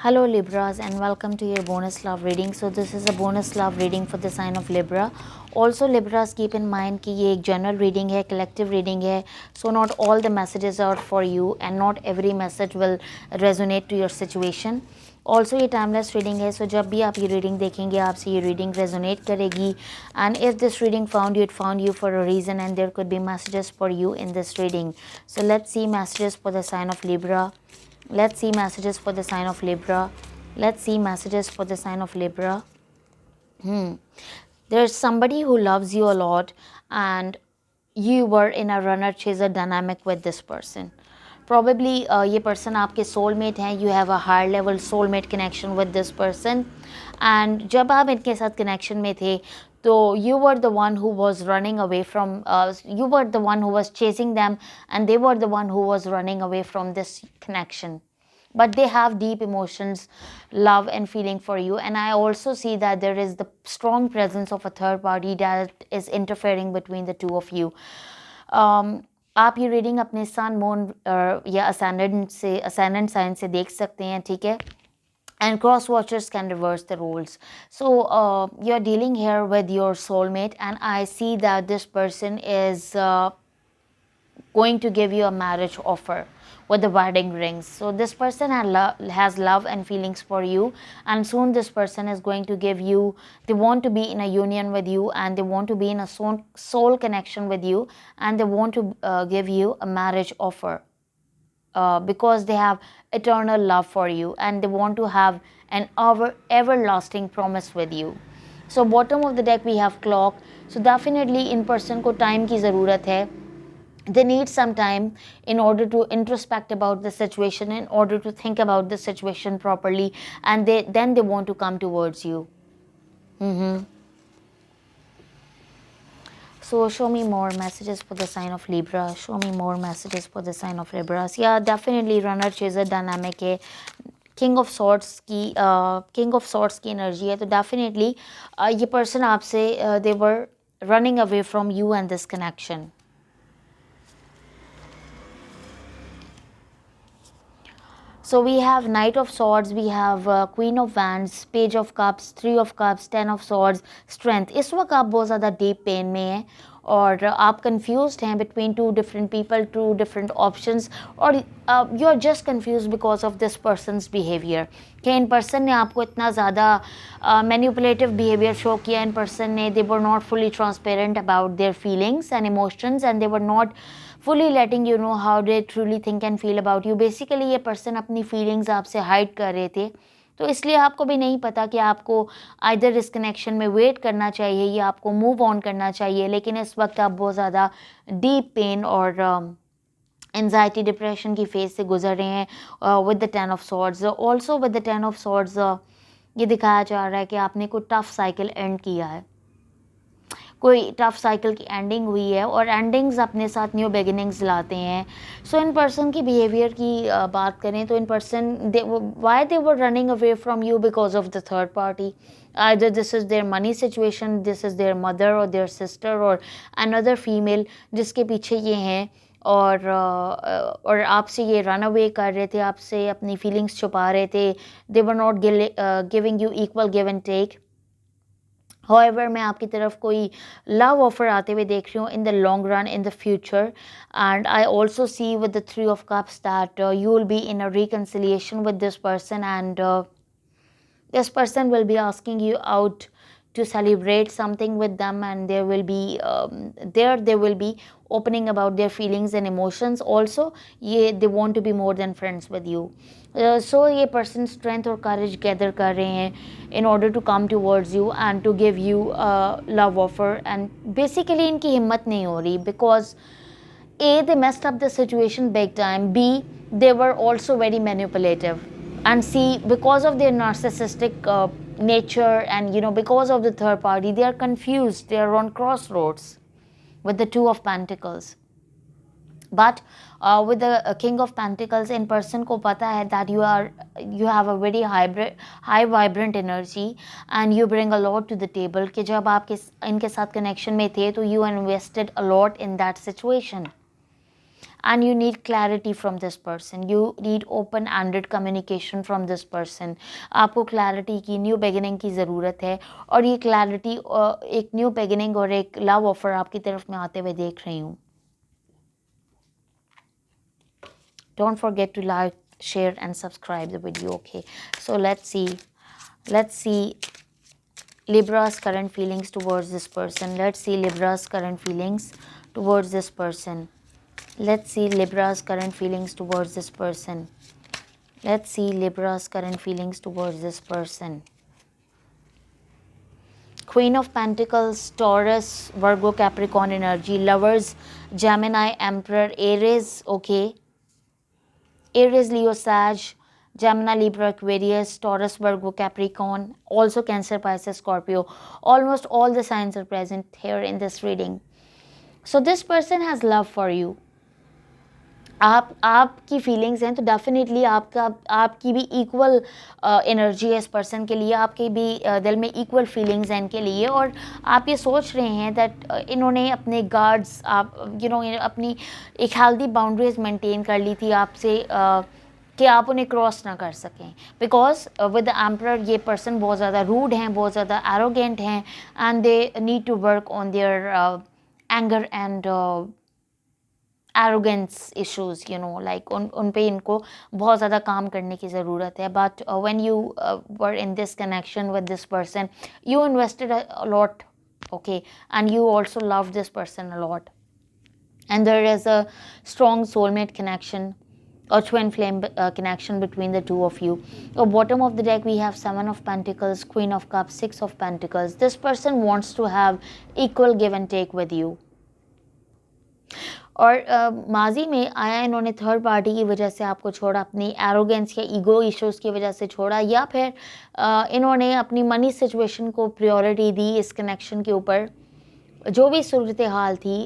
Hello Libras and welcome to your bonus love reading. So this is a bonus love reading for the sign of Libra. Also Libras, keep in mind कि ये एक general reading है, collective reading है. So not all the messages are for you and not every message will resonate to your situation. Also ये timeless reading है. So जब भी आप ये reading देखेंगे आपसे ये reading resonate करेगी. And if this reading found you, it found you for a reason and there could be messages for you in this reading. So let's see messages for the sign of Libra. Let's see messages for the sign of Libra. Let's see messages for the sign of Libra. There's somebody who loves you a lot and you were in a runner-chaser dynamic with this person. Probably ये person आपके soulmate हैं. You have a higher level soulmate connection with this person. And जब आप इनके साथ connection में थे तो you were the one who was running away from, you were the one who was chasing them and they were the one who was running away from this connection. But they have deep emotions, love and feeling for you. And I also see that there is the strong presence of a third party that is interfering between the two of you. आप ये reading अपने sun moon या ascendant sign से देख सकते हैं, ठीक है. And cross watchers can reverse the roles. So you're dealing here with your soulmate and I see that this person is going to give you a marriage offer with the wedding rings. So this person has love and feelings for you, and soon this person is going to give you, they want to be in a union with you and they want to be in a soul connection with you, and they want to give you a marriage offer because they have eternal love for you and they want to have an everlasting promise with you. So bottom of the deck we have clock. So definitely in person को time की ज़रूरत है. They need some time in order to introspect about the situation, in order to think about the situation properly, and then they want to come towards you. So show me more messages for the sign of Libra. Show me more messages for the sign of Libra. Yeah, definitely runner chaser dynamic है. King of Swords की energy है. तो definitely ये person आपसे they were running away from you and this connection. So we have Knight of Swords, we have Queen of Wands, Page of Cups, Three of Cups, Ten of Swords, Strength. इस वक्त आप बहुत ज़्यादा deep pain में हैं और आप confused हैं between two different people, two different options, और you are just confused because of this person's behavior. कि इन person ने आपको इतना ज़्यादा manipulative behavior show किया, इन person ने they were not fully transparent about their feelings and emotions and they were not fully letting you know how they truly think and feel about you. Basically ये person अपनी feelings आपसे hide कर रहे थे, तो इसलिए आपको भी नहीं पता कि आपको either इस connection में wait करना चाहिए या आपको move on करना चाहिए. लेकिन इस वक्त आप बहुत ज़्यादा deep pain और anxiety depression की phase से गुजर रहे हैं with the Ten of Swords. Also with the Ten of Swords ये दिखाया जा रहा है कि आपने कोई tough cycle end किया है, कोई टफ साइकिल की एंडिंग हुई है और एंडिंग्स अपने साथ न्यू बिगिनिंग्स लाते हैं. सो इन पर्सन की बिहेवियर की बात करें तो in person why they were running away from you because of the third party. Either this is their money situation, this is their mother or their sister or another female जिसके पीछे ये हैं और आपसे ये रन अवे कर रहे थे, आपसे अपनी फीलिंग्स छुपा रहे थे. They were not giving you equal give and take. However, मैं आपकी तरफ कोई love offer आते हुए देख रही हूँ in the long run, in the future. And I also see with the Three of Cups that you will be in a reconciliation with this person, and this person will be asking you out to celebrate something with them, and there will be they will be opening about their feelings and emotions. Also they want to be more than friends with you. So ये person strength और courage gather कर रहे हैं in order to come towards you and to give you a love offer. And basically इनकी हिम्मत नहीं हो रही because A, they messed up the situation big time. B, they were also very manipulative. And C, because of their narcissistic nature and because of the third party, they are confused. They are on crossroads with the Two of Pentacles. But with the King of Pentacles, in person को पता है that you have a very high vibrant energy and you bring a lot to the table. कि जब आप इनके साथ connection में थे तो you invested a lot in that situation. and you need clarity from this person. You need open-ended communication from this person. आपको clarity की, न्यू beginning की ज़रूरत है, और ये clarity एक न्यू beginning और एक लव ऑफर आपकी तरफ में आते हुए देख रही हूँ. Don't forget to like, share and subscribe the video. Okay, so let's see Libra's current feelings towards this person. Let's see Libra's current feelings towards this person. Let's see Libra's current feelings towards this person. Let's see Libra's current feelings towards this person. Queen of Pentacles, Taurus, Virgo, Capricorn energy, Lovers, Gemini, Emperor, Aries, okay. Aries, Leo, Sag, Gemini, Libra, Aquarius, Taurus, Virgo, Capricorn, also Cancer, Pisces, Scorpio. Almost all the signs are present here in this reading. So this person has love for you. आपकी feelings हैं तो definitely आपकी भी equal energy है इस person के लिए, आपके भी दिल में इक्वल फीलिंग्स हैं इनके लिए, और आप ये सोच रहे हैं दैट इन्होंने अपने गार्ड्स अपनी एक हेल्दी बाउंड्रीज मेंटेन कर ली थी आपसे, कि आप उन्हें क्रॉस ना कर सकें, बिकॉज विद द एम्परर ये पर्सन बहुत ज़्यादा रूड हैं, बहुत ज़्यादा एरोगेंट हैं, and they need to work on their anger and arrogance issues, like उन पे इनको बहुत ज़्यादा काम करने की ज़रूरत है. But when you were in this connection with this person, you invested a lot, okay, and you also loved this person a lot, and there is a strong soulmate connection or twin flame connection between the two of you. Bottom of the deck we have Seven of Pentacles, Queen of Cups, Six of Pentacles. This person wants to have equal give and take with you. और माजी में आया इन्होंने third party की वजह से आपको छोड़ा, अपनी एरोगेंस या ईगो इश्यूज़ की वजह से छोड़ा, या फिर इन्होंने अपनी मनी सिचुएशन को प्रायोरिटी दी इस कनेक्शन के ऊपर. जो भी सूरत हाल थी,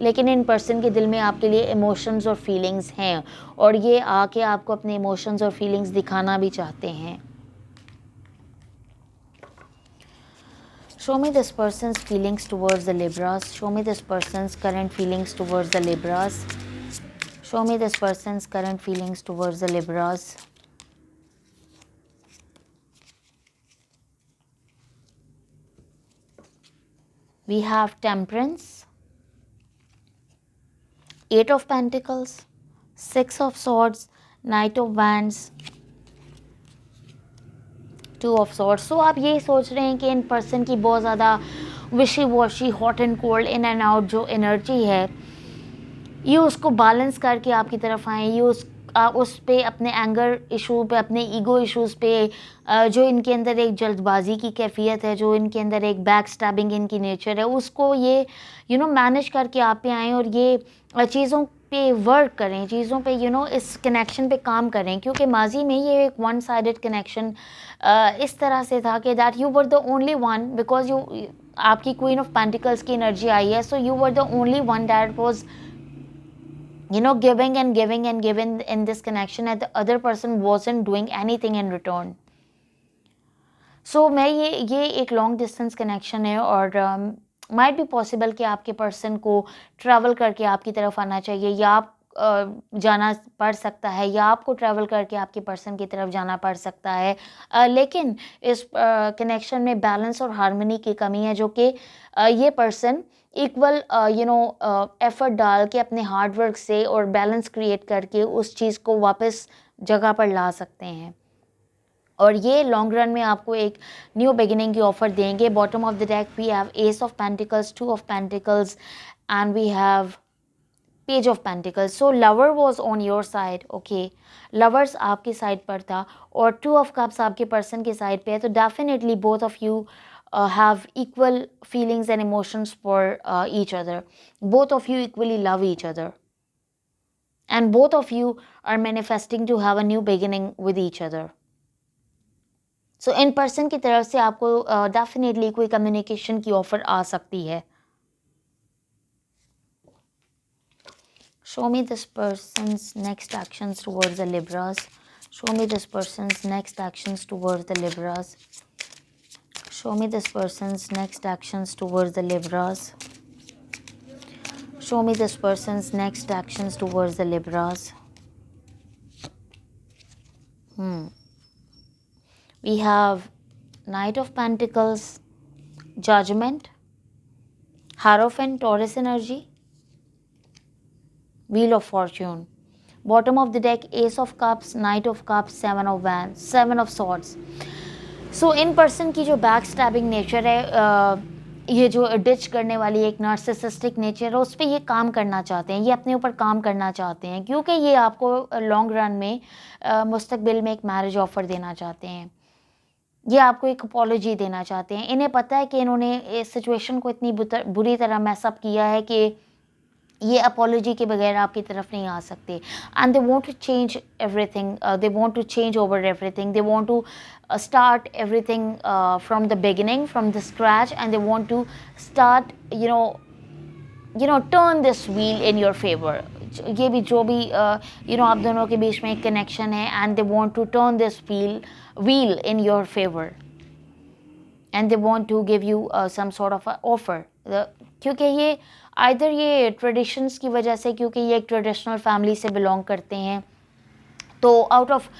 लेकिन इन पर्सन के दिल में आपके लिए इमोशंस और फीलिंग्स हैं, और ये आके आपको अपने इमोशंस और फीलिंग्स दिखाना भी चाहते हैं. Show me this person's feelings towards the Libras. Show me this person's current feelings towards the Libras. Show me this person's current feelings towards the Libras. We have Temperance, Eight of Pentacles, Six of Swords, Knight of Wands, Two of Swords. So आप ये सोच रहे हैं कि इन person की बहुत ज़्यादा विशी washi, hot and cold, in and out जो एनर्जी है, ये उसको बैलेंस करके आपकी तरफ आए. ये उस पे अपने एंगर इशू पे, अपने ईगो इश्यूज़ पे, जो इनके अंदर एक जल्दबाजी की कैफियत है, जो इनके अंदर एक बैक स्टैबिंग इनकी नेचर है, उसको ये मैनेज करके आप पे आएँ, और ये चीज़ों पे वर्क करें, चीज़ों पे इस कनेक्शन पे काम करें. क्योंकि माजी में ये एक वन साइडेड कनेक्शन इस तरह से था कि that you were the only one, because आपकी क्वीन ऑफ पेंटिकल्स की एनर्जी आई है, so you were the only one that was giving and giving and giving in this connection, and the other person wasn't doing anything in return. So मैं ये एक long distance connection है, और might be possible कि आपके person को travel करके आपकी तरफ आना चाहिए, या आप जाना पड़ सकता है, या आपको ट्रैवल करके आपके पर्सन की तरफ जाना पड़ सकता है. लेकिन इस कनेक्शन में बैलेंस और हार्मनी की कमी है, जो कि ये पर्सन इक्वल एफर्ट डाल के अपने हार्ड वर्क से और बैलेंस क्रिएट करके उस चीज़ को वापस जगह पर ला सकते हैं, और ये लॉन्ग रन में आपको एक न्यू बिगिनिंग की ऑफर देंगे. Bottom of the deck we have ace of pentacles, two of pentacles, and we have page of pentacles. So lover was on your side, okay, lovers आपकी side पर था, और two of cups आपके person की side पे है. तो definitely both of you have equal feelings and emotions for each other. Both of you equally love each other, and both of you are manifesting to have a new beginning with each other. So in person की तरफ से आपको definitely कोई communication की offer आ सकती है. Show me this person's next actions towards the Libras. Show me this person's next actions towards the Libras. Show me this person's next actions towards the Libras. Show me this person's next actions towards the Libras. We have Knight of Pentacles, Judgment, Hierophant, Taurus energy, Wheel of Fortune. Bottom of the deck, Ace of Cups, Knight of Cups, Seven of Wands, Seven of Swords. So in person की जो back stabbing nature है, ये जो ditch करने वाली एक narcissistic nature है, उस पर ये काम करना चाहते हैं, ये अपने ऊपर काम करना चाहते हैं, क्योंकि ये आपको लॉन्ग रन में मुस्तकबिल में एक मैरिज ऑफर देना चाहते हैं, ये आपको एक अपॉलॉजी देना चाहते हैं। इन्हें पता है कि इन्होंने इस सिचुएशन को इतनी बुरी तरह मैसअप किया है कि ये अपॉलॉजी के बगैर आपकी तरफ नहीं आ सकते। And they want to change everything, they want to change over everything, they want to start everything from the beginning, from the scratch, and they want to start turn this wheel in your favor. ये भी जो भी आप दोनों के बीच में एक connection है, and they want to turn this wheel in your favor, and they want to give you some sort of offer. क्योंकि ये either ये ट्रेडिशंस की वजह से, क्योंकि ये एक ट्रेडिशनल फैमिली से बिलोंग करते हैं, तो आउट ऑफ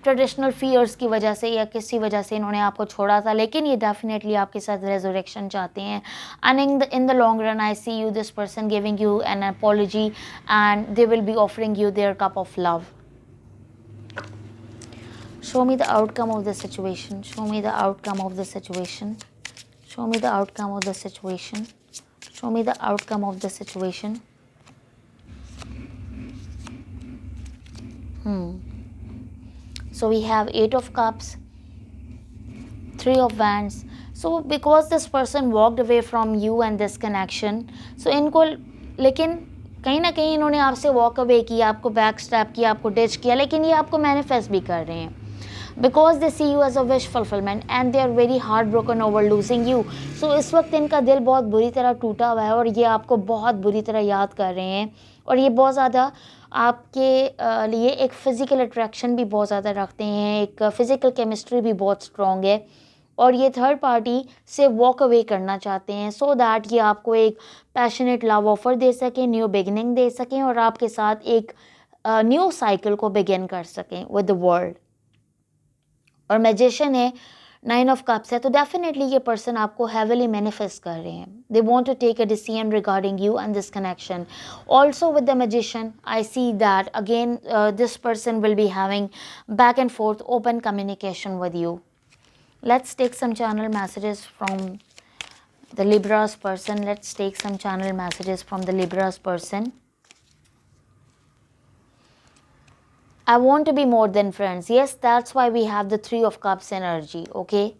ट्रेडिशनल फियर्स की वजह से या किसी वजह से इन्होंने आपको छोड़ा था, लेकिन ये डेफिनेटली आपके साथ रेजरेक्शन चाहते हैं। And in the long run I see you this person giving you an apology and they will be offering you their cup of love. Show me the outcome of the situation, show me the outcome of the situation, show me the outcome of the situation, show me the outcome of the situation. So we have Eight of Cups, Three of Wands. So because this person walked away from you and this connection, so इनको लेकिन कहीं ना कहीं इन्होंने आपसे walk away किया, आपको back step किया, आपको डिच किया, लेकिन ये आपको मैनिफेस्ट भी कर रहे हैं because they see you as a wish fulfilment and they are very heartbroken over losing you. So इस वक्त इनका दिल बहुत बुरी तरह टूटा हुआ है और ये आपको बहुत बुरी तरह याद कर रहे हैं, और ये बहुत ज़्यादा आपके लिए एक फ़िज़िकल अट्रैक्शन भी बहुत ज़्यादा रखते हैं, एक फ़िज़िकल केमिस्ट्री भी बहुत स्ट्रॉन्ग है, और ये थर्ड पार्टी से वॉक अवे करना चाहते हैं सो दैट ये आपको एक पैशनेट लव ऑफ़र दे सकें, न्यू बिगिनिंग दे सकें, और आपके साथ एक न्यू साइकिल को बिगिन कर सकें विद द वर्ल्ड। और मैजिशियन है, 9 ऑफ कप्स है, तो डेफिनेटली ये पर्सन आपको हैवीली मैनिफेस्ट कर रहे हैं। They want to take a decision regarding you and this connection. Also with the magician I see that again this person will be having back and forth open communication with you. Let's take some channel messages from the Libras person, let's take some channel messages from the Libras person. I want to be more than friends. Yes, that's why we have the Three of Cups energy, okay?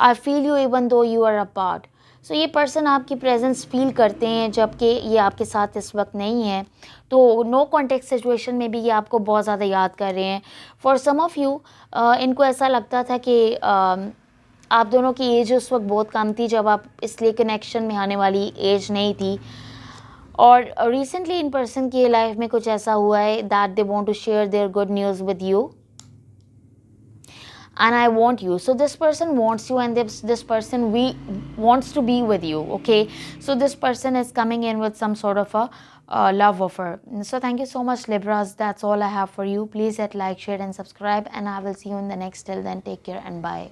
I feel you even though you are apart. So ये person आपकी presence feel करते हैं जबकि ये आपके साथ इस वक्त नहीं है, तो नो कॉन्टेक्ट सिचुएशन में भी ये आपको बहुत ज़्यादा याद कर रहे हैं। फॉर सम ऑफ़ यू इनको ऐसा लगता था कि आप दोनों की एज उस वक्त बहुत कम थी जब आप इसलिए कनेक्शन में आने वाली एज नहीं थी, और रिसेंटली इन पर्सन की लाइफ में कुछ ऐसा हुआ है that they want to share their good news with you and I want you. So this person wants you and this person we wants to be with you, okay? So this person is coming in with some sort of a love offer. So thank you so much, Libras. That's all I have for you. Please hit like, share and subscribe, and I will see you in the next. Till then, take care and bye.